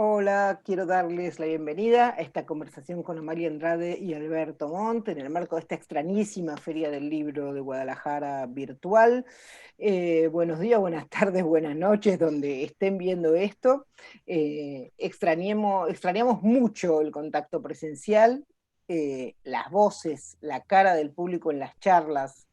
Hola, quiero darles la bienvenida a esta conversación con Amalia Andrade y Alberto Montt en el marco de esta extrañísima Feria del Libro de Guadalajara virtual. Buenos días, buenas tardes, buenas noches, donde estén viendo esto. Extrañamos mucho el contacto presencial, las voces, la cara del público en las charlas,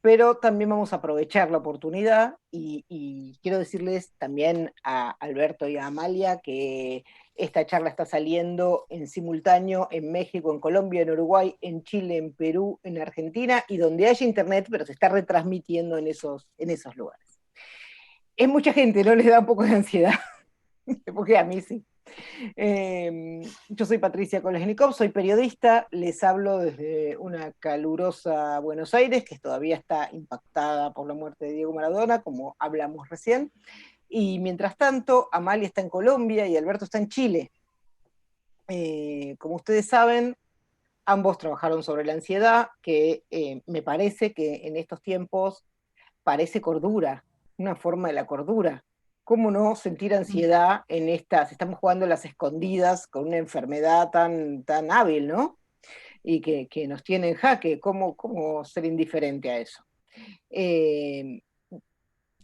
pero también vamos a aprovechar la oportunidad y quiero decirles también a Alberto y a Amalia que esta charla está saliendo en simultáneo en México, en Colombia, en Uruguay, en Chile, en Perú, en Argentina y donde haya internet, pero se está retransmitiendo en esos lugares. Es mucha gente, ¿no les da un poco de ansiedad? Porque a mí sí. Yo soy Patricia Kolesnikov, soy periodista, les hablo desde una calurosa Buenos Aires, que todavía está impactada por la muerte de Diego Maradona, como hablamos recién, y mientras tanto, Amalia está en Colombia y Alberto está en Chile. Como ustedes saben, ambos trabajaron sobre la ansiedad, que me parece que en estos tiempos parece cordura, una forma de la cordura. ¿Cómo no sentir ansiedad en estas? Estamos jugando a las escondidas con una enfermedad tan hábil, ¿no? Y que nos tiene en jaque. ¿Cómo ser indiferente a eso? Eh,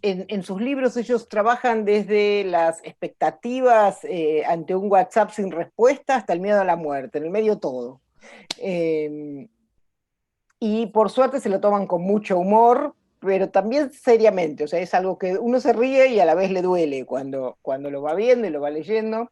en sus libros ellos trabajan desde las expectativas ante un WhatsApp sin respuesta hasta el miedo a la muerte, en el medio todo. Eh, y por suerte se lo toman con mucho humor, pero también seriamente, o sea, es algo que uno se ríe y a la vez le duele cuando lo va viendo y lo va leyendo.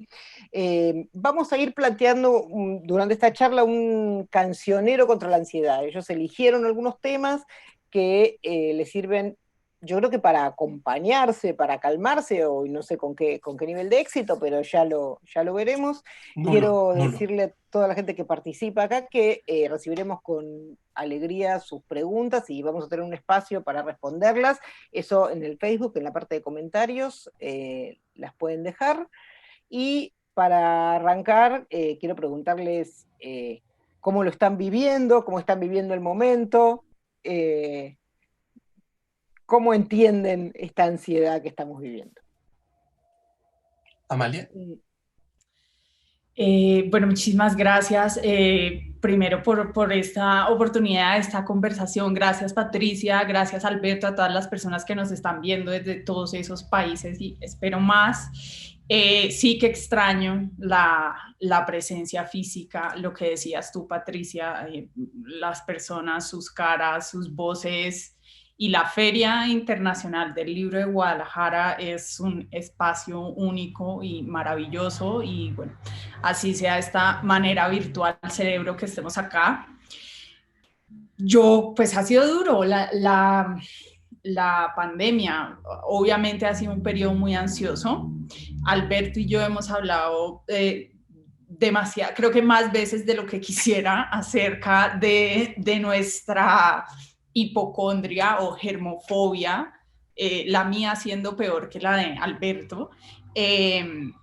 Vamos a ir planteando durante esta charla un cancionero contra la ansiedad. Ellos eligieron algunos temas que les sirven, yo creo que para acompañarse, para calmarse, o no sé con qué nivel de éxito, pero ya lo veremos. Nulo, Quiero nulo. decirle a toda la gente que participa acá que recibiremos con alegría sus preguntas y vamos a tener un espacio para responderlas. Eso en el Facebook, en la parte de comentarios, las pueden dejar. Y para arrancar, quiero preguntarles cómo lo están viviendo, cómo están viviendo el momento, eh, cómo entienden esta ansiedad que estamos viviendo. Amalia. Bueno, muchísimas gracias primero por esta oportunidad, esta conversación. Gracias Patricia, gracias Alberto, a todas las personas que nos están viendo desde todos esos países y espero más. Sí que extraño la presencia física, lo que decías tú Patricia, las personas, sus caras, sus voces. Y la Feria Internacional del Libro de Guadalajara es un espacio único y maravilloso y bueno, así sea esta manera virtual al cerebro que estemos acá. Pues ha sido duro la pandemia, obviamente ha sido un periodo muy ansioso. Alberto y yo hemos hablado demasiado, creo que más veces de lo que quisiera acerca de nuestra hipocondria o germofobia, la mía siendo peor que la de Alberto,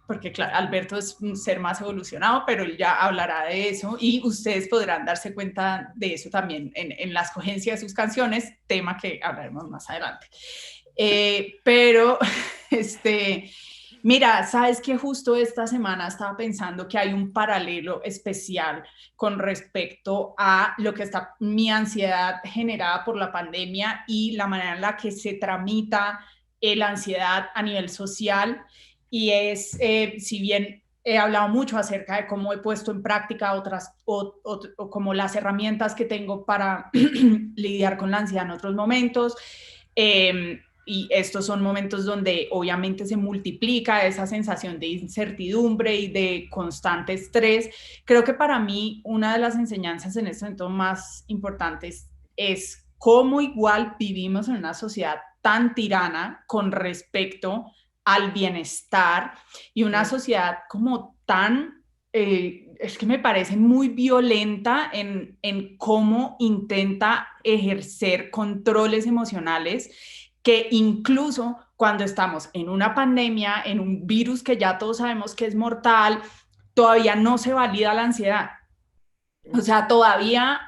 porque claro, Alberto es un ser más evolucionado, pero él ya hablará de eso y ustedes podrán darse cuenta de eso también en la escogencia de sus canciones, tema que hablaremos más adelante. Pero, mira, sabes que justo esta semana estaba pensando que hay un paralelo especial con respecto a lo que está mi ansiedad generada por la pandemia y la manera en la que se tramita la ansiedad a nivel social. Y es, si bien he hablado mucho acerca de cómo he puesto en práctica otras o como las herramientas que tengo para lidiar con la ansiedad en otros momentos, y estos son momentos donde obviamente se multiplica esa sensación de incertidumbre y de constante estrés. Creo que para mí una de las enseñanzas en este momento más importantes es cómo igual vivimos en una sociedad tan tirana con respecto al bienestar y una sociedad como tan, es que me parece muy violenta en cómo intenta ejercer controles emocionales que incluso cuando estamos en una pandemia, en un virus que ya todos sabemos que es mortal, todavía no se valida la ansiedad. O sea, todavía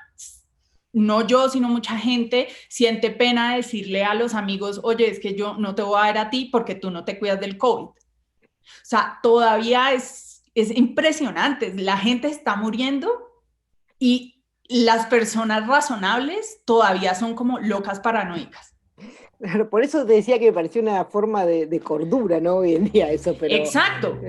no yo, sino mucha gente siente pena decirle a los amigos, oye, es que yo no te voy a ver a ti porque tú no te cuidas del COVID. O sea, todavía es impresionante. La gente está muriendo y las personas razonables todavía son como locas paranoicas. Claro, por eso te decía que me pareció una forma de cordura, ¿no? Hoy en día eso, pero... Exacto.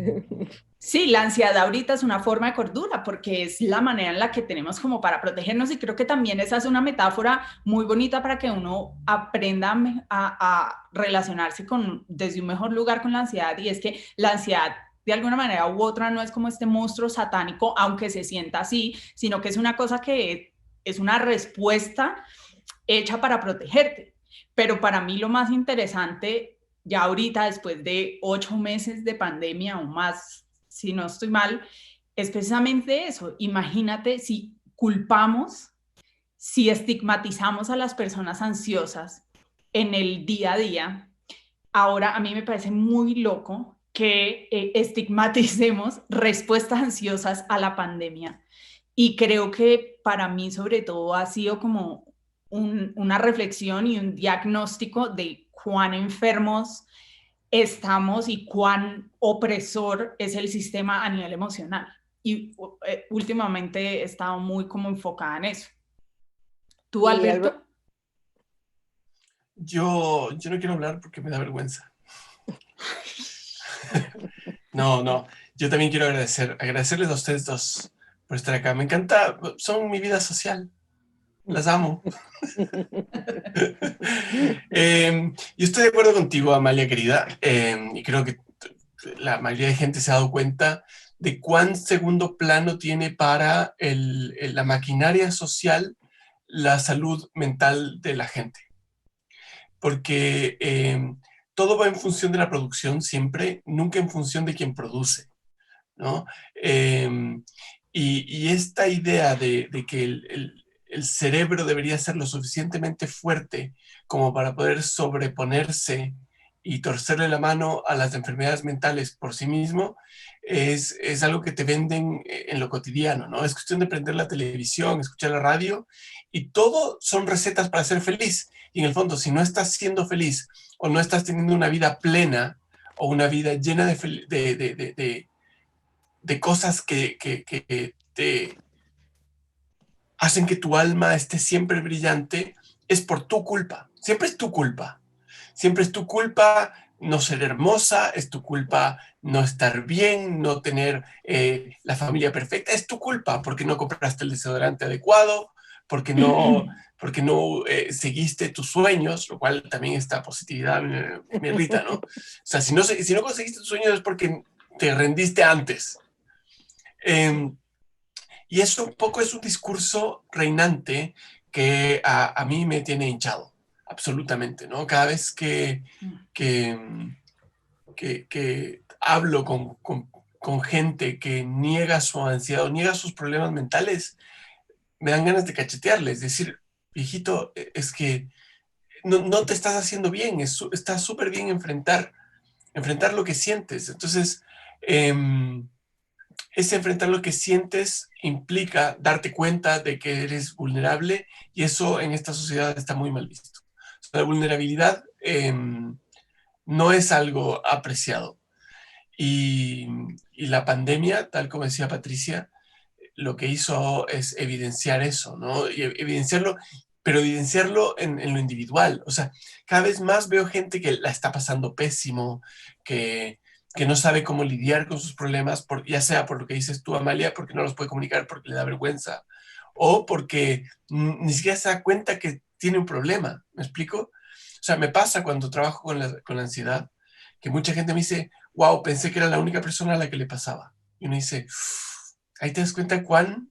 Sí, la ansiedad ahorita es una forma de cordura porque es la manera en la que tenemos como para protegernos y creo que también esa es una metáfora muy bonita para que uno aprenda a relacionarse desde un mejor lugar con la ansiedad y es que la ansiedad de alguna manera u otra no es como este monstruo satánico, aunque se sienta así, sino que es una cosa que es una respuesta hecha para protegerte. Pero para mí lo más interesante, ya ahorita después de 8 meses de pandemia o más, si no estoy mal, es precisamente eso. Imagínate si culpamos, si estigmatizamos a las personas ansiosas en el día a día. Ahora a mí me parece muy loco que estigmaticemos respuestas ansiosas a la pandemia. Y creo que para mí sobre todo ha sido como una reflexión y un diagnóstico de cuán enfermos estamos y cuán opresor es el sistema a nivel emocional. Y últimamente he estado muy como enfocada en eso. ¿Tú, Y Alberto? Yo no quiero hablar porque me da vergüenza. No, yo también quiero agradecerles a ustedes dos por estar acá. Me encanta, son mi vida social. Las amo. Yo estoy de acuerdo contigo, Amalia, querida, y creo que la mayoría de gente se ha dado cuenta de cuán segundo plano tiene para la maquinaria social la salud mental de la gente. Porque todo va en función de la producción siempre, nunca en función de quien produce, ¿no? Y esta idea de que el cerebro debería ser lo suficientemente fuerte como para poder sobreponerse y torcerle la mano a las enfermedades mentales por sí mismo, es algo que te venden en lo cotidiano, ¿no? Es cuestión de prender la televisión, escuchar la radio, y todo son recetas para ser feliz. Y en el fondo, si no estás siendo feliz o no estás teniendo una vida plena o una vida llena de cosas que te hacen que tu alma esté siempre brillante, es por tu culpa. Siempre es tu culpa. Siempre es tu culpa no ser hermosa, es tu culpa no estar bien, no tener la familia perfecta, es tu culpa porque no compraste el desodorante adecuado, porque no seguiste tus sueños, lo cual también esta positividad me irrita, ¿no? O sea, si no conseguiste tus sueños es porque te rendiste antes. Y eso un poco es un discurso reinante que a mí me tiene hinchado, absolutamente, ¿no? Cada vez que, que hablo con gente que niega su ansiedad o niega sus problemas mentales, me dan ganas de cachetearles, decir, viejito, es que no te estás haciendo bien, está súper bien enfrentar lo que sientes. Entonces, ese enfrentar lo que sientes implica darte cuenta de que eres vulnerable y eso en esta sociedad está muy mal visto. O sea, la vulnerabilidad no es algo apreciado. Y, y la pandemia, tal como decía Patricia, lo que hizo es evidenciar eso, ¿no? Y evidenciarlo, pero evidenciarlo en lo individual. O sea, cada vez más veo gente que la está pasando pésimo, que no sabe cómo lidiar con sus problemas, ya sea por lo que dices tú, Amalia, porque no los puede comunicar porque le da vergüenza, o porque ni siquiera se da cuenta que tiene un problema. ¿Me explico? O sea, me pasa cuando trabajo con la ansiedad, que mucha gente me dice, wow, pensé que era la única persona a la que le pasaba. Y uno dice, ahí te das cuenta cuán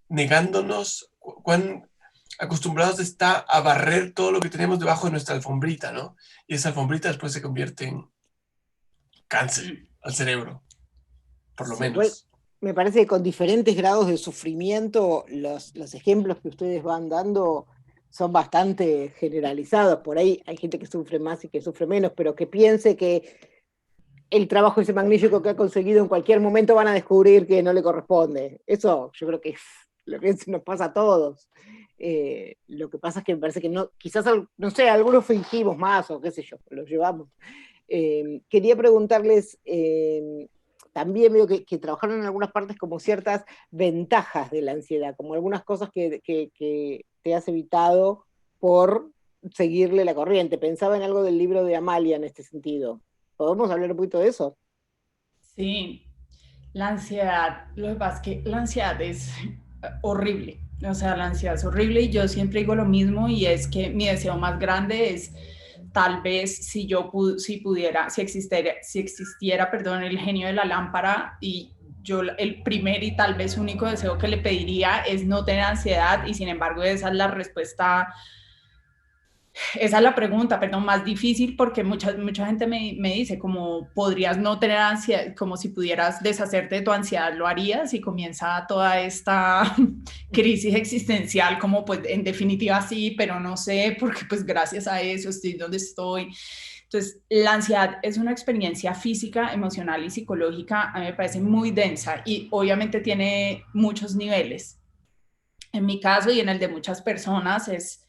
negándonos, cuán acostumbrados está a barrer todo lo que tenemos debajo de nuestra alfombrita, ¿no? Y esa alfombrita después se convierte en cáncer al cerebro, por lo Sí, bueno, menos. me parece que con diferentes grados de sufrimiento, los ejemplos que ustedes van dando son bastante generalizados. Por ahí hay gente que sufre más y que sufre menos, pero que piense que el trabajo ese magnífico que ha conseguido en cualquier momento van a descubrir que no le corresponde. Eso yo creo que es lo que nos pasa a todos. Lo que pasa es que me parece que no, quizás, no sé, algunos fingimos más o qué sé yo, lo llevamos. Quería preguntarles, también veo que trabajaron en algunas partes como ciertas ventajas de la ansiedad, como algunas cosas que te has evitado por seguirle la corriente. Pensaba en algo del libro de Amalia en este sentido. ¿Podemos hablar un poquito de eso? Sí, la ansiedad, lo que pasa es que la ansiedad es horrible, o sea, la ansiedad es horrible y yo siempre digo lo mismo y es que mi deseo más grande es tal vez si yo si pudiera, si existiera, perdón, el genio de la lámpara y yo el primer y tal vez único deseo que le pediría es no tener ansiedad y sin embargo esa es la respuesta. Esa es la pregunta, perdón, más difícil porque mucha gente me dice como podrías no tener ansiedad, como si pudieras deshacerte de tu ansiedad, lo harías y comienza toda esta crisis existencial como pues en definitiva sí, pero no sé, porque pues gracias a eso estoy donde estoy. Entonces, la ansiedad es una experiencia física, emocional y psicológica, a mí me parece muy densa y obviamente tiene muchos niveles. En mi caso y en el de muchas personas es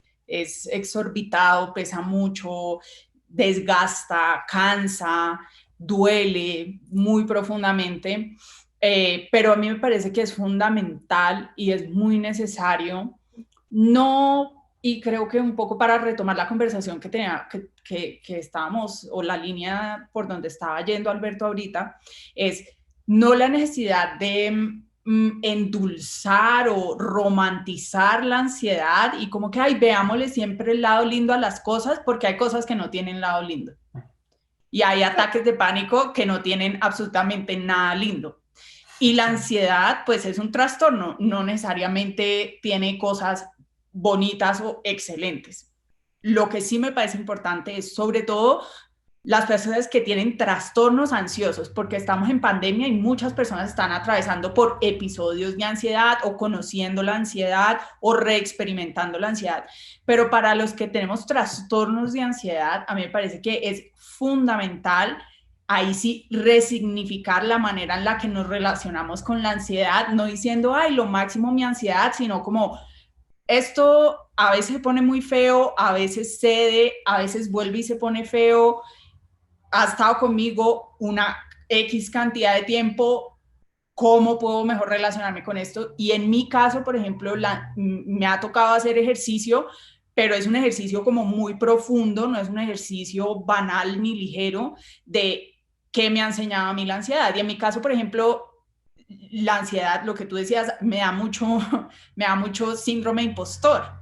exorbitado, pesa mucho, desgasta, cansa, duele muy profundamente, pero a mí me parece que es fundamental y es muy necesario, no, y creo que un poco para retomar la conversación que estábamos, o la línea por donde estaba yendo Alberto ahorita, es no la necesidad de endulzar o romantizar la ansiedad y como que, ay, veámosle siempre el lado lindo a las cosas, porque hay cosas que no tienen lado lindo. Y hay ataques de pánico que no tienen absolutamente nada lindo. Y la ansiedad, pues es un trastorno, no necesariamente tiene cosas bonitas o excelentes. Lo que sí me parece importante es, sobre todo, las personas que tienen trastornos ansiosos, porque estamos en pandemia y muchas personas están atravesando por episodios de ansiedad o conociendo la ansiedad o reexperimentando la ansiedad. Pero para los que tenemos trastornos de ansiedad, a mí me parece que es fundamental ahí sí resignificar la manera en la que nos relacionamos con la ansiedad, no diciendo, ay, lo máximo mi ansiedad, sino como esto a veces se pone muy feo, a veces cede, a veces vuelve y se pone feo, ha estado conmigo una X cantidad de tiempo, ¿cómo puedo mejor relacionarme con esto? Y en mi caso, por ejemplo, me ha tocado hacer ejercicio, pero es un ejercicio como muy profundo, no es un ejercicio banal ni ligero de qué me ha enseñado a mí la ansiedad. Y en mi caso, por ejemplo, la ansiedad, lo que tú decías, me da mucho síndrome impostor.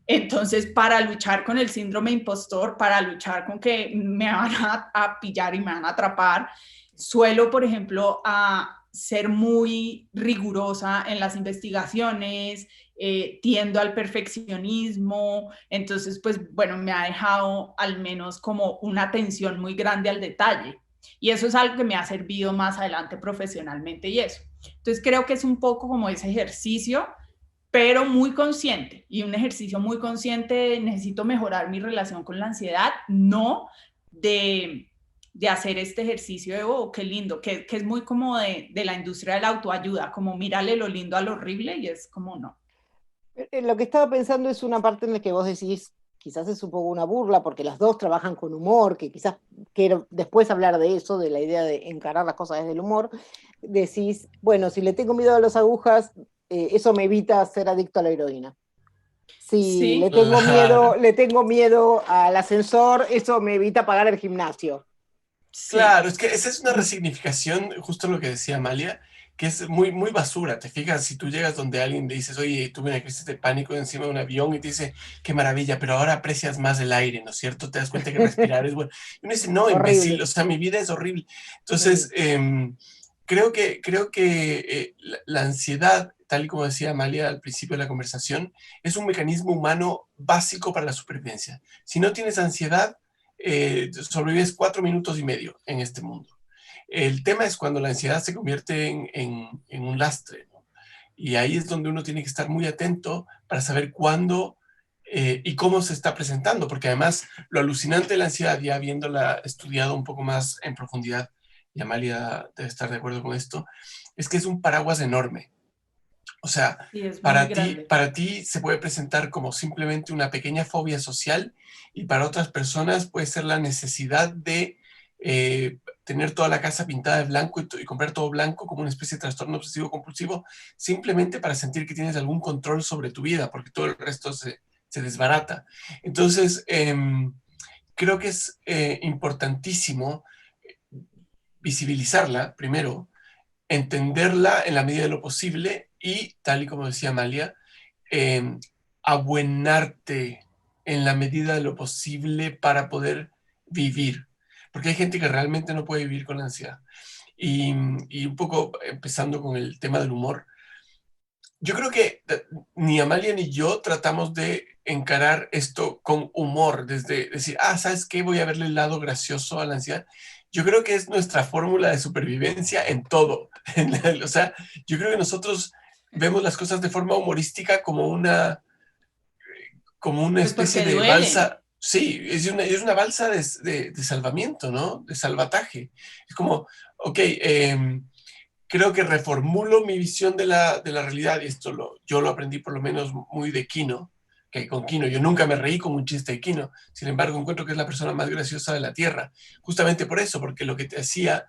Entonces, para luchar con el síndrome impostor, para luchar con que me van a pillar y me van a atrapar, suelo, por ejemplo, a ser muy rigurosa en las investigaciones, tiendo al perfeccionismo, entonces, pues bueno, me ha dejado al menos como una atención muy grande al detalle. Y eso es algo que me ha servido más adelante profesionalmente y eso. Entonces, creo que es un poco como ese ejercicio pero muy consciente y un ejercicio muy consciente de necesito mejorar mi relación con la ansiedad, no de hacer este ejercicio de, oh, qué lindo, que es muy como de la industria de la autoayuda, como mírale lo lindo a lo horrible y es como no. Lo que estaba pensando es una parte en la que vos decís, quizás es un poco una burla, porque las dos trabajan con humor, que quizás quiero después hablar de eso, de la idea de encarar las cosas desde el humor, decís, bueno, si le tengo miedo a las agujas, eso me evita ser adicto a la heroína. Si Sí, Claro, le tengo miedo al ascensor, eso me evita pagar el gimnasio. sí, claro, es que esa es una resignificación, justo lo que decía Amalia, que es muy, muy basura. Te fijas, si tú llegas donde alguien le dices, oye, tuve una crisis de pánico encima de un avión y te dice, qué maravilla, pero ahora aprecias más el aire, ¿no es cierto? Te das cuenta que respirar es bueno. Y uno dice, no, imbécil, Horrible. o sea, mi vida es horrible. Mm. Entonces, creo que la ansiedad, tal y como decía Amalia al principio de la conversación, es un mecanismo humano básico para la supervivencia. Si no tienes ansiedad, sobrevives 4 minutos y medio en este mundo. El tema es cuando la ansiedad se convierte en un lastre, ¿no? Y ahí es donde uno tiene que estar muy atento para saber cuándo y cómo se está presentando, porque además lo alucinante de la ansiedad, ya habiéndola estudiado un poco más en profundidad, y Amalia debe estar de acuerdo con esto, es que es un paraguas enorme. O sea, Sí, es muy grande. para ti se puede presentar como simplemente una pequeña fobia social y para otras personas puede ser la necesidad de tener toda la casa pintada de blanco y comprar todo blanco como una especie de trastorno obsesivo compulsivo, simplemente para sentir que tienes algún control sobre tu vida, porque todo el resto se desbarata. Entonces, creo que es importantísimo visibilizarla primero, entenderla en la medida de lo posible y, tal y como decía Amalia, eh, abuenarte en la medida de lo posible para poder vivir. Porque hay gente que realmente no puede vivir con ansiedad. Y un poco empezando con el tema del humor, yo creo que ni Amalia ni yo tratamos de encarar esto con humor, desde decir, ¿sabes qué? Voy a verle el lado gracioso a la ansiedad. Yo creo que es nuestra fórmula de supervivencia en todo. O sea, yo creo que nosotros vemos las cosas de forma humorística como una Pues especie porque de duelen. balsa. Sí, es una balsa de salvamiento, ¿no? De salvataje. Es como, ok, creo que reformulo mi visión de la realidad, y esto yo lo aprendí por lo menos muy de Kino, que con Kino yo nunca me reí con un chiste de Kino, sin embargo encuentro que es la persona más graciosa de la Tierra, justamente por eso, porque lo que te hacía,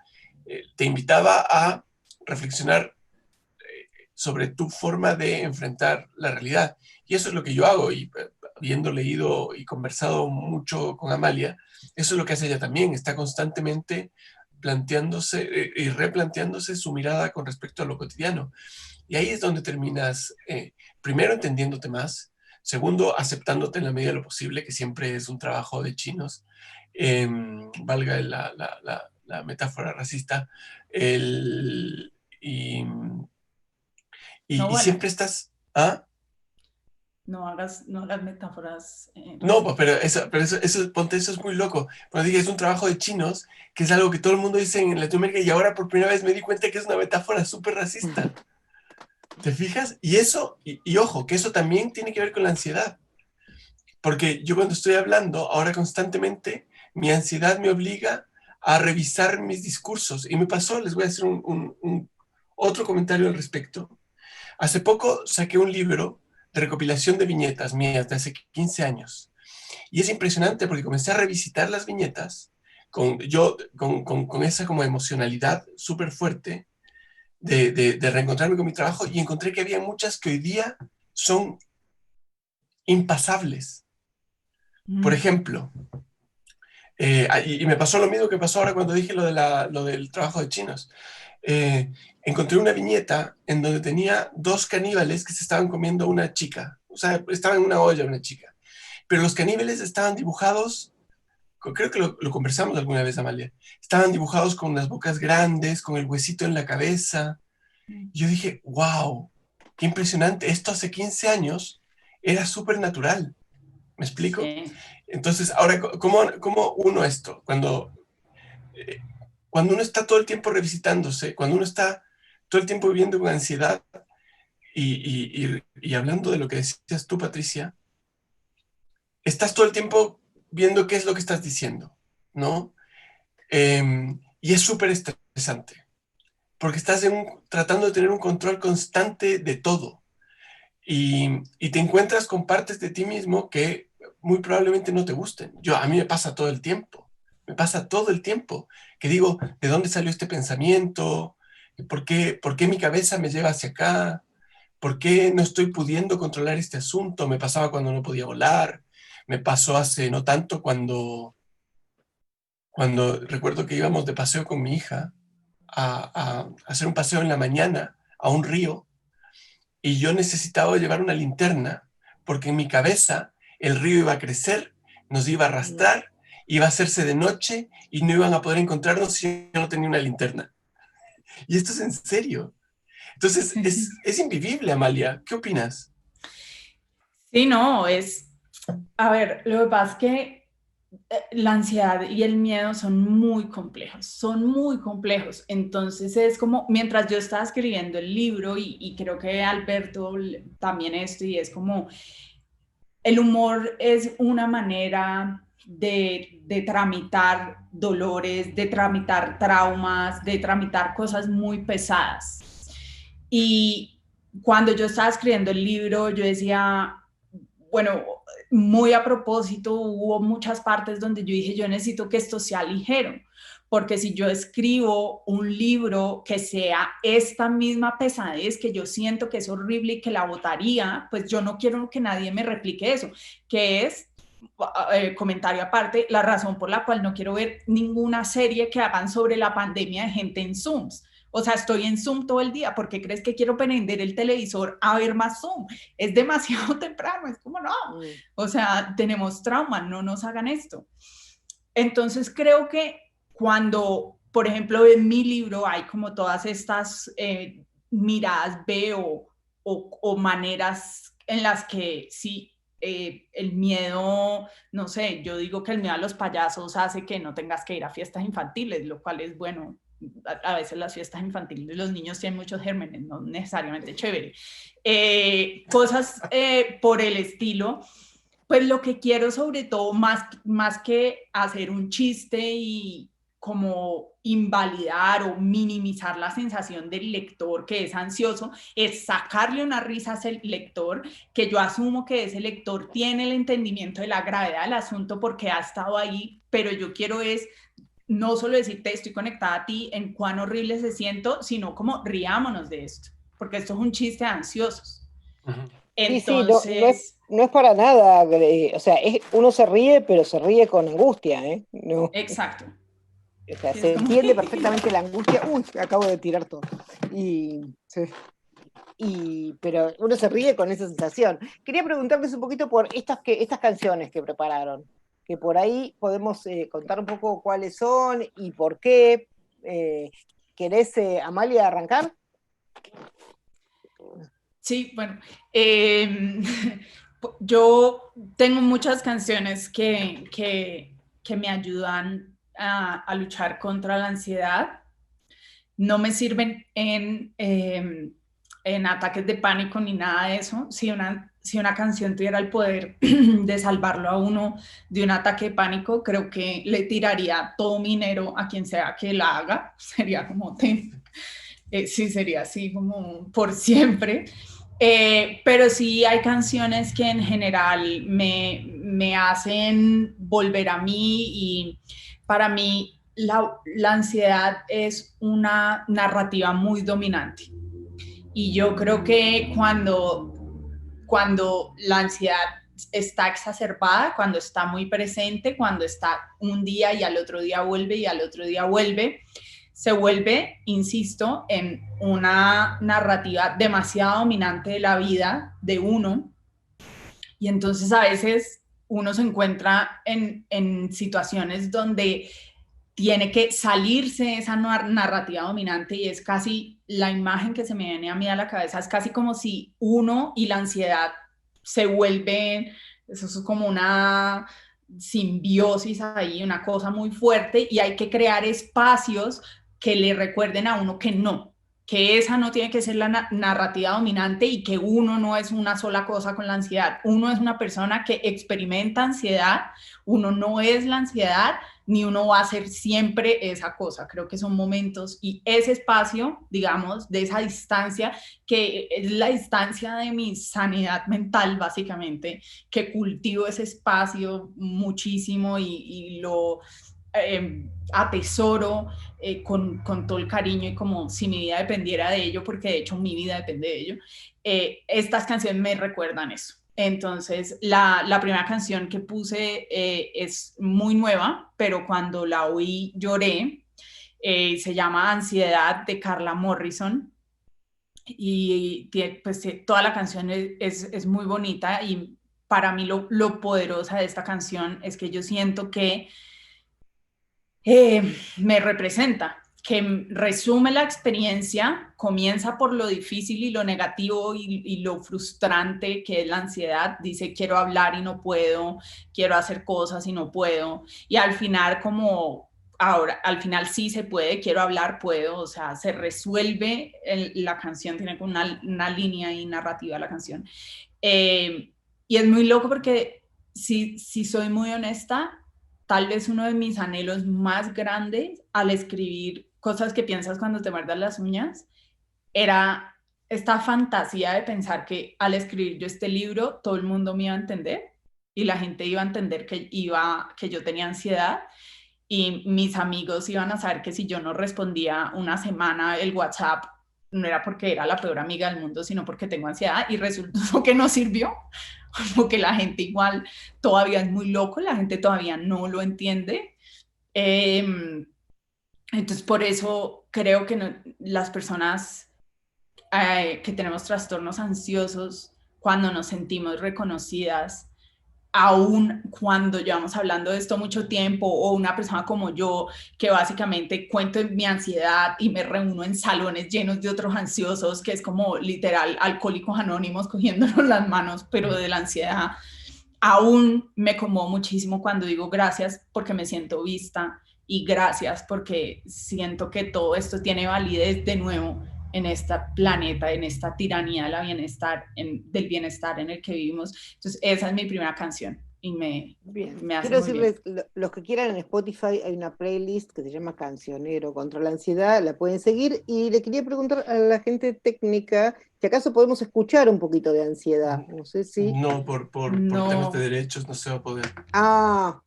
te invitaba a reflexionar sobre tu forma de enfrentar la realidad, y eso es lo que yo hago, y habiendo leído y conversado mucho con Amalia, eso es lo que hace ella también, está constantemente planteándose y replanteándose su mirada con respecto a lo cotidiano. Y ahí es donde terminas, primero, entendiéndote más, segundo, aceptándote en la medida de lo posible, que siempre es un trabajo de chinos, valga la metáfora racista, el, y, No, y bueno, siempre estás... ¿Ah? no hagas metáforas No, pues, racistas. ponte, eso es muy loco. Pero dije, es un trabajo de chinos, que es algo que todo el mundo dice en Latinoamérica, y ahora por primera vez me di cuenta que es una metáfora súper racista. ¿Te fijas? Y eso, y ojo, que eso también tiene que ver con la ansiedad. Porque yo cuando estoy hablando, ahora constantemente, mi ansiedad me obliga a revisar mis discursos. Y me pasó, les voy a hacer otro comentario al respecto. Hace poco saqué un libro de recopilación de viñetas mías de hace 15 años. Y es impresionante porque comencé a revisitar las viñetas con esa como emocionalidad súper fuerte de reencontrarme con mi trabajo y encontré que había muchas que hoy día son impasables. Por Mm. ejemplo, y me pasó lo mismo que pasó ahora cuando dije lo del trabajo de chinos. Encontré una viñeta en donde tenía dos caníbales que se estaban comiendo a una chica. O sea, estaba en una olla una chica. Pero los caníbales estaban dibujados, creo que lo conversamos alguna vez, Amalia, estaban dibujados con las bocas grandes, con el huesito en la cabeza. Y yo dije, wow, qué impresionante. Esto hace 15 años era súper natural. ¿Me explico? Sí. Entonces, ahora, ¿cómo uno esto? Eh, cuando uno está todo el tiempo revisitándose, cuando uno está todo el tiempo viviendo con ansiedad y hablando de lo que decías tú, Patricia, estás todo el tiempo viendo qué es lo que estás diciendo, ¿no? Y es súper estresante, porque estás tratando de tener un control constante de todo. Y te encuentras con partes de ti mismo que muy probablemente no te gusten. A mí me pasa todo el tiempo, que digo, ¿de dónde salió este pensamiento? ¿Por qué mi cabeza me lleva hacia acá? ¿Por qué no estoy pudiendo controlar este asunto? Me pasaba cuando no podía volar, me pasó hace no tanto cuando recuerdo que íbamos de paseo con mi hija a hacer un paseo en la mañana a un río y yo necesitaba llevar una linterna porque en mi cabeza el río iba a crecer, nos iba a arrastrar, iba a hacerse de noche y no iban a poder encontrarnos si yo no tenía una linterna. Y esto es en serio. Entonces, es invivible, Amalia. ¿Qué opinas? Sí, no, a ver, lo que pasa es que la ansiedad y el miedo son muy complejos. Entonces es como, mientras yo estaba escribiendo el libro y creo que Alberto también esto, y es como, el humor es una manera de tramitar dolores, de tramitar traumas, de tramitar cosas muy pesadas. Y cuando yo estaba escribiendo el libro, yo decía, bueno, muy a propósito, hubo muchas partes donde yo dije, yo necesito que esto sea ligero, porque si yo escribo un libro que sea esta misma pesadez, que yo siento que es horrible y que la botaría, pues yo no quiero que nadie me replique eso, que es, comentario aparte, la razón por la cual no quiero ver ninguna serie que hagan sobre la pandemia de gente en Zooms. O sea, estoy en Zoom todo el día. ¿Por qué crees que quiero prender el televisor a ver más Zoom? Es demasiado temprano, es como no. O sea, tenemos trauma, no nos hagan esto. Entonces creo que cuando, por ejemplo, en mi libro hay como todas estas miradas B o maneras en las que sí, el miedo, no sé, yo digo que el miedo a los payasos hace que no tengas que ir a fiestas infantiles, lo cual es bueno. A veces las fiestas infantiles de los niños tienen muchos gérmenes, no necesariamente chévere. Cosas por el estilo. Pues lo que quiero sobre todo, más que hacer un chiste y como invalidar o minimizar la sensación del lector que es ansioso, es sacarle una risa a ese lector, que yo asumo que ese lector tiene el entendimiento de la gravedad del asunto porque ha estado ahí, pero yo quiero es no solo decirte estoy conectada a ti en cuán horrible se siento, sino como riámonos de esto, porque esto es un chiste de ansiosos. Entonces... No es para nada, o sea, uno se ríe, pero se ríe con angustia, ¿eh? No. Exacto. O sea, se entiende perfectamente la angustia. Uy, acabo de tirar todo. Pero uno se ríe con esa sensación. Quería preguntarles un poquito por estas canciones que prepararon, que por ahí podemos contar un poco cuáles son y por qué. ¿Querés, Amalia, arrancar? Sí, bueno, yo tengo muchas canciones que me ayudan a luchar contra la ansiedad. No me sirven en ataques de pánico ni nada de eso. Si una canción tuviera el poder de salvarlo a uno de un ataque de pánico, creo que le tiraría todo mi dinero a quien sea que la haga. Sería como, sí, sería así como por siempre. Pero sí hay canciones que en general me hacen volver a mí y para mí la ansiedad es una narrativa muy dominante. Y yo creo que cuando la ansiedad está exacerbada, cuando está muy presente, cuando está un día y al otro día vuelve y al otro día vuelve, se vuelve, insisto, en una narrativa demasiado dominante de la vida de uno. Y entonces a veces uno se encuentra en situaciones donde tiene que salirse de esa narrativa dominante y es casi la imagen que se me viene a mí a la cabeza, es casi como si uno y la ansiedad se vuelven, eso es como una simbiosis ahí, una cosa muy fuerte y hay que crear espacios que le recuerden a uno que esa no tiene que ser la narrativa dominante y que uno no es una sola cosa con la ansiedad. Uno es una persona que experimenta ansiedad, uno no es la ansiedad, ni uno va a ser siempre esa cosa. Creo que son momentos y ese espacio, digamos, de esa distancia, que es la distancia de mi sanidad mental, básicamente, que cultivo ese espacio muchísimo y lo atesoro con todo el cariño y como si mi vida dependiera de ello, porque de hecho mi vida depende de ello. Estas canciones me recuerdan eso. Entonces, la primera canción que puse es muy nueva, pero cuando la oí lloré. Se llama Ansiedad de Carla Morrison y pues, toda la canción es muy bonita y para mí lo poderosa de esta canción es que yo siento que me representa, que resume la experiencia, comienza por lo difícil y lo negativo y lo frustrante que es la ansiedad, dice quiero hablar y no puedo, quiero hacer cosas y no puedo, y al final como ahora, al final sí se puede, quiero hablar, puedo, o sea, se resuelve, la canción tiene como una línea y narrativa la canción, y es muy loco porque si soy muy honesta, tal vez uno de mis anhelos más grandes al escribir cosas que piensas cuando te muerdas las uñas era esta fantasía de pensar que al escribir yo este libro todo el mundo me iba a entender y la gente iba a entender que yo tenía ansiedad y mis amigos iban a saber que si yo no respondía una semana el WhatsApp no era porque era la peor amiga del mundo, sino porque tengo ansiedad y resultó que no sirvió, como que la gente igual todavía es muy loco, la gente todavía no lo entiende. Entonces por eso creo que las personas que tenemos trastornos ansiosos, cuando nos sentimos reconocidas, aún cuando llevamos hablando de esto mucho tiempo, o una persona como yo, que básicamente cuento mi ansiedad y me reúno en salones llenos de otros ansiosos, que es como literal alcohólicos anónimos cogiéndonos las manos, pero de la ansiedad, aún me conmuevo muchísimo cuando digo gracias porque me siento vista y gracias porque siento que todo esto tiene validez de nuevo en este planeta, en esta tiranía de la bienestar, del bienestar en el que vivimos. Entonces, esa es mi primera canción y me hace Quiero muy bien. decirles, los que quieran en Spotify hay una playlist que se llama Cancionero contra la ansiedad, la pueden seguir. Y le quería preguntar a la gente técnica si acaso podemos escuchar un poquito de ansiedad. No sé si... No, por temas de No, derechos no se va a poder. Ah,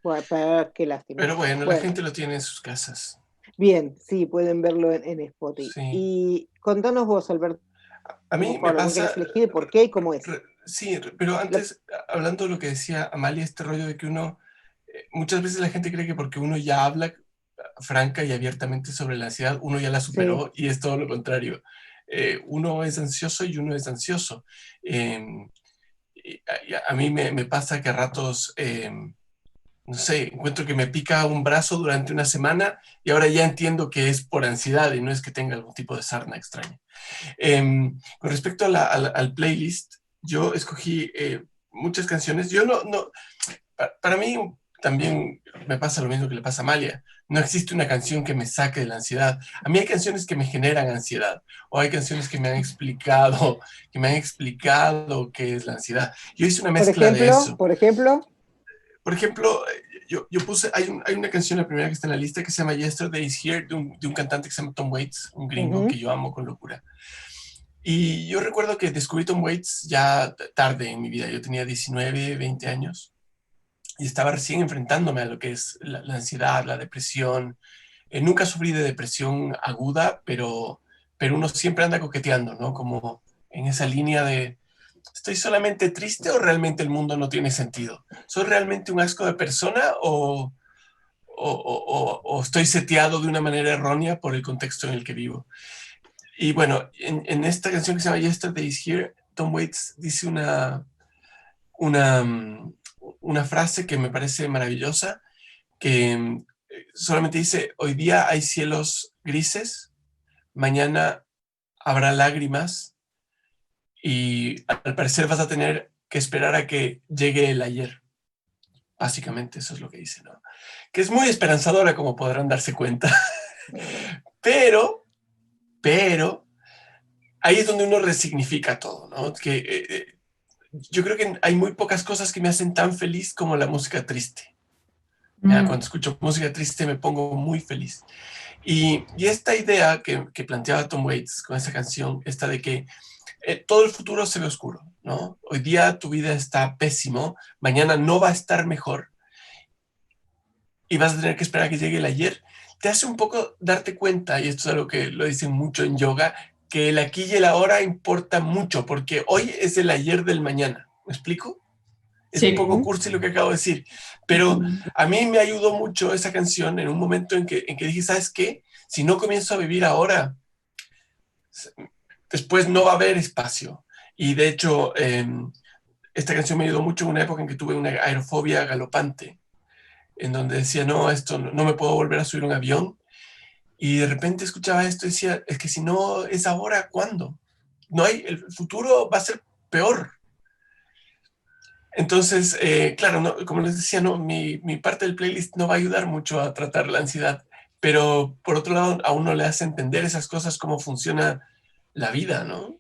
bueno, qué lástima. Pero bueno, la Bueno, gente lo tiene en sus casas. bien, sí, pueden verlo en Spotify. Sí. Y contanos vos, Alberto, A mí por me favor, algún que pasa, hayas elegido, por qué y cómo es. sí, pero antes, hablando de lo que decía Amalia, este rollo de que uno, muchas veces la gente cree que porque uno ya habla franca y abiertamente sobre la ansiedad, uno ya la Sí, superó y es todo lo contrario. Uno es ansioso y uno es ansioso. Eh, a mí me pasa que a ratos, no sé, encuentro que me pica un brazo durante una semana y ahora ya entiendo que es por ansiedad y no es que tenga algún tipo de sarna extraña. Con respecto al playlist, yo escogí muchas canciones. Yo no, para mí también me pasa lo mismo que le pasa a Amalia. No existe una canción que me saque de la ansiedad. A mí hay canciones que me generan ansiedad o hay canciones que me han explicado qué es la ansiedad. Yo hice una mezcla de eso. por ejemplo, Por ejemplo, yo puse, hay una canción, la primera que está en la lista, que se llama Yesterday is Here, de un cantante que se llama Tom Waits, un gringo que yo amo con locura. Y yo recuerdo que descubrí Tom Waits ya tarde en mi vida. Yo tenía 19, 20 años y estaba recién enfrentándome a lo que es la ansiedad, la depresión. Nunca sufrí de depresión aguda, pero uno siempre anda coqueteando, ¿no? Como en esa línea de, ¿estoy solamente triste o realmente el mundo no tiene sentido? ¿Soy realmente un asco de persona o estoy seteado de una manera errónea por el contexto en el que vivo? Y bueno, en esta canción que se llama Yesterday is Here, Tom Waits dice una, una frase que me parece maravillosa, que solamente dice, hoy día hay cielos grises, mañana habrá lágrimas y al parecer vas a tener que esperar a que llegue el ayer. Básicamente eso es lo que dice, ¿no? Que es muy esperanzadora, como podrán darse cuenta. pero ahí es donde uno resignifica todo, ¿no? Que yo creo que hay muy pocas cosas que me hacen tan feliz como la música triste. Cuando escucho música triste me pongo muy feliz. Y esta idea que planteaba Tom Waits con esa canción, esta de que todo el futuro se ve oscuro, ¿no? Hoy día tu vida está pésimo, mañana no va a estar mejor y vas a tener que esperar a que llegue el ayer, te hace un poco darte cuenta, y esto es algo que lo dicen mucho en yoga, que el aquí y el ahora importa mucho, porque hoy es el ayer del mañana. ¿Me explico? Es un sí. poco cursi lo que acabo de decir, pero a mí me ayudó mucho esa canción en un momento en que dije, ¿sabes qué? Si no comienzo a vivir ahora, después no va a haber espacio. Y de hecho, esta canción me ayudó mucho en una época en que tuve una aerofobia galopante, en donde decía, no, esto no me puedo volver a subir a un avión. Y de repente escuchaba esto y decía, es que si no es ahora, ¿cuándo? No hay, el futuro va a ser peor. Entonces, claro, no, como les decía, no, mi parte del playlist no va a ayudar mucho a tratar la ansiedad, pero por otro lado, a uno le hace entender esas cosas, cómo funciona la vida, ¿no?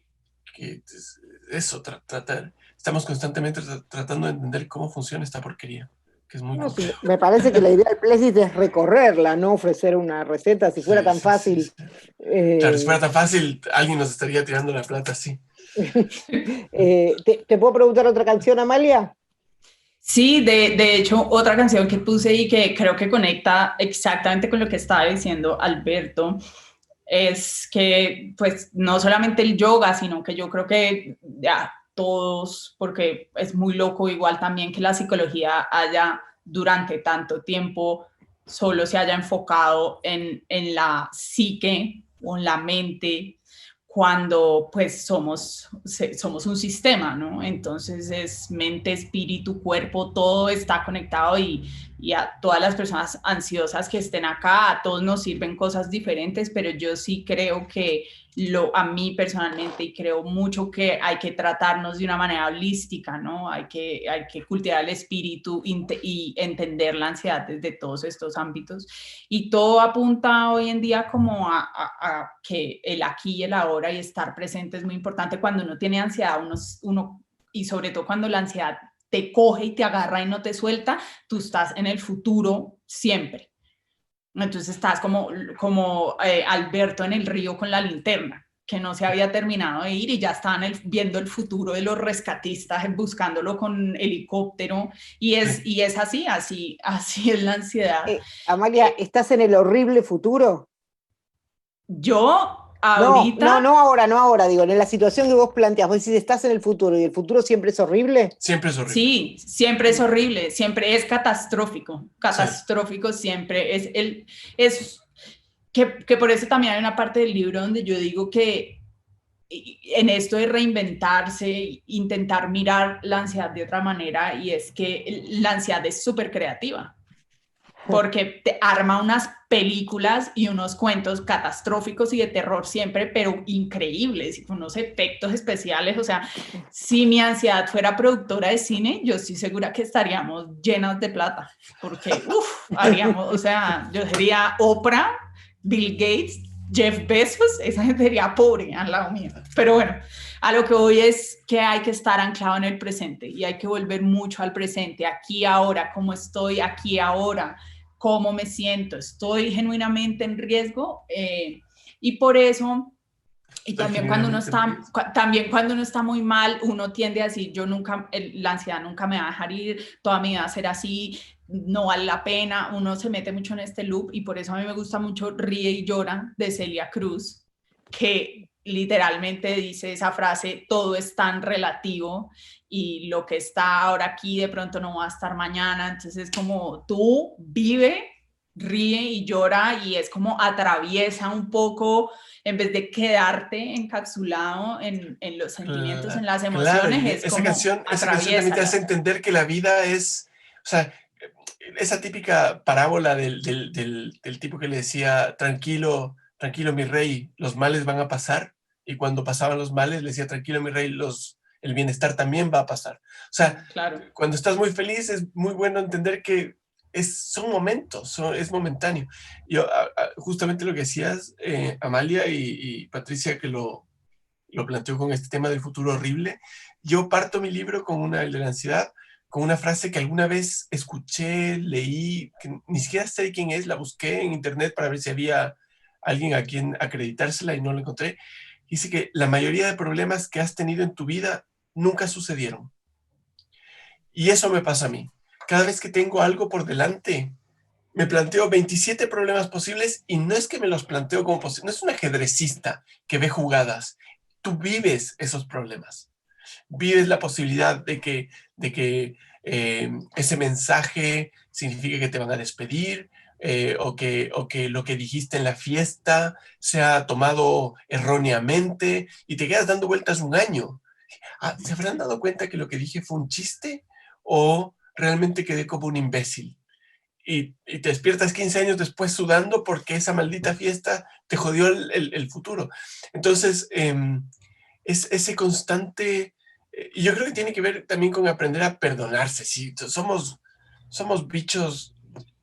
Que eso, tratar, estamos constantemente tratando de entender cómo funciona esta porquería. que es muy No, sí, complejo. me parece que la idea del Playlist es recorrerla, no ofrecer una receta. Si fuera tan fácil. Claro, si fuera tan fácil, alguien nos estaría tirando la plata, sí. ¿Te puedo preguntar otra canción, Amalia? Sí, de hecho, otra canción que puse y que creo que conecta exactamente con lo que estaba diciendo Alberto es que, pues, no solamente el yoga, sino que yo creo que ya todos, porque es muy loco igual también que la psicología haya durante tanto tiempo solo se haya enfocado en la psique o en la mente cuando pues somos un sistema, ¿no? Entonces es mente, espíritu, cuerpo, todo está conectado y a todas las personas ansiosas que estén acá, a todos nos sirven cosas diferentes, pero yo sí creo que a mí personalmente y creo mucho que hay que tratarnos de una manera holística, ¿no? Hay que cultivar el espíritu y entender la ansiedad desde todos estos ámbitos. Y todo apunta hoy en día como a que el aquí y el ahora y estar presente es muy importante. Cuando uno tiene ansiedad, y sobre todo cuando la ansiedad te coge y te agarra y no te suelta, tú estás en el futuro siempre. Entonces estás como Alberto en el río con la linterna, que no se había terminado de ir y ya estaban viendo el futuro de los rescatistas, buscándolo con helicóptero. Y es así es la ansiedad. Amalia, ¿estás en el horrible futuro? Yo No, no, ahorita, no ahora, digo, en la situación que vos planteas, vos decís, estás en el futuro y el futuro siempre es horrible. Siempre es horrible. sí, siempre es horrible, siempre es catastrófico, Sí. catastrófico siempre. Es que por eso también hay una parte del libro donde yo digo que en esto de reinventarse, intentar mirar la ansiedad de otra manera, y es que la ansiedad es súper creativa, porque te arma unas películas y unos cuentos catastróficos y de terror siempre, pero increíbles, y con unos efectos especiales. O sea, si mi ansiedad fuera productora de cine, yo estoy segura que estaríamos llenas de plata, porque, haríamos, o sea, yo sería Oprah, Bill Gates, Jeff Bezos, esa gente sería pobre al lado mío. Pero bueno, a lo que voy es que hay que estar anclado en el presente y hay que volver mucho al presente, aquí, ahora, cómo estoy, aquí, ahora, cómo me siento, estoy genuinamente en riesgo, y por eso, y también cuando uno está muy mal, uno tiende a decir, la ansiedad nunca me va a dejar ir, toda mi vida va a ser así, no vale la pena. Uno se mete mucho en este loop y por eso a mí me gusta mucho Ríe y Llora de Celia Cruz, que literalmente dice esa frase, todo es tan relativo y lo que está ahora aquí de pronto no va a estar mañana. Entonces es como tú vive, ríe y llora, y es como atraviesa un poco, en vez de quedarte encapsulado en los sentimientos, en las Claro, emociones, y es esa como canción también te hace entender que la vida es, o sea, esa típica parábola del tipo que le decía, tranquilo, tranquilo mi rey, los males van a pasar, y cuando pasaban los males le decía, tranquilo mi rey, el bienestar también va a pasar. O sea, claro. Cuando estás muy feliz es muy bueno entender que son momentos, es momentáneo. Yo, justamente lo que decías, Amalia y Patricia, que lo planteó con este tema del futuro horrible, yo parto mi libro el de la ansiedad, con una frase que alguna vez escuché, leí, que ni siquiera sé quién es, la busqué en internet para ver si había alguien a quien acreditársela y no la encontré. Dice que la mayoría de problemas que has tenido en tu vida nunca sucedieron. Y eso me pasa a mí. Cada vez que tengo algo por delante, me planteo 27 problemas posibles, y no es que me los planteo como posibles, no es un ajedrecista que ve jugadas. Tú vives esos problemas. Vives la posibilidad de que ese mensaje signifique que te van a despedir, o que lo que dijiste en la fiesta sea tomado erróneamente y te quedas dando vueltas un año. ¿Se habrán dado cuenta que lo que dije fue un chiste o realmente quedé como un imbécil? Y te despiertas 15 años después sudando porque esa maldita fiesta te jodió el futuro. Entonces, es ese constante, y yo creo que tiene que ver también con aprender a perdonarse. ¿Sí? Somos bichos